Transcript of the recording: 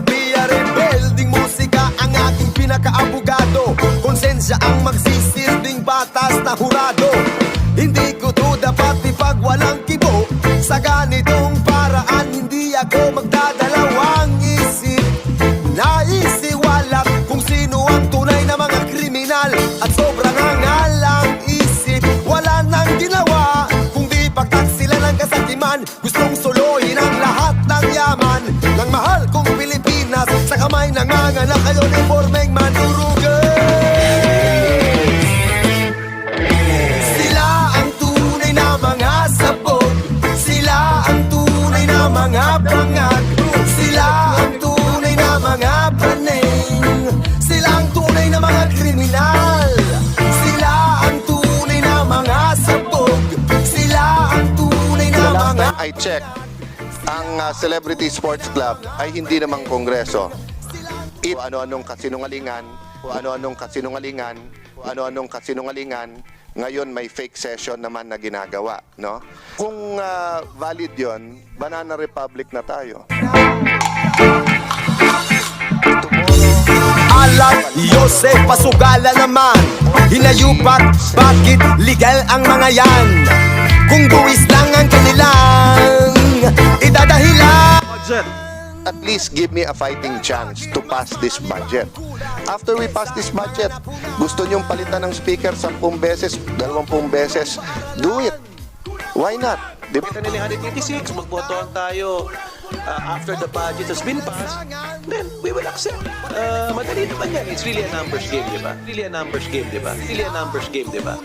Filosofiya, rebelding musika ang aking pinakaabogado. Konsensya ang magsisilbing batas na hurado. Hindi ko to dapat ipag walang kibo. Sa ganitong paraan hindi ako magdadalawang isip. Naisiwalat kung sino ang tunay na mga kriminal. At sobrang hangalang isip, wala nang ginawa kundi pagtaksila ng kasakiman. Gustong suluhin ang lahat ng yaman ng mahal kong Pilipinas sa kamay ng mga naka-uniformeng mandurugan. Sila ang tunay na mga sabog, sila ang tunay na mga bangag, sila ang tunay na mga praning, sila ang tunay na mga kriminal, sila ang tunay na mga sabog, sila ang tunay na mga... I check, ang Celebrity Sports Club ay hindi namang kongreso. Ano-anong kasinungalingan, ano-anong kasinungalingan, ngayon may fake session naman na ginagawa, no? Kung valid yon, Banana Republic na tayo. Alat, Yosef, pasugala naman. Hinayupak, bakit legal ang mga yan? Kung buwis lang ang kanilang idadahilan. At least give me a fighting chance to pass this budget. After we pass this budget, gusto nyong palitan ng speaker 10 beses, 20 beses, do it. Why not? Di ba? Kita nila 186, magbotohan tayo after the budget has been passed, then we will accept. Madali naman yan. It's really a numbers game, di ba? Really a numbers game, di ba? Really a numbers game, di ba?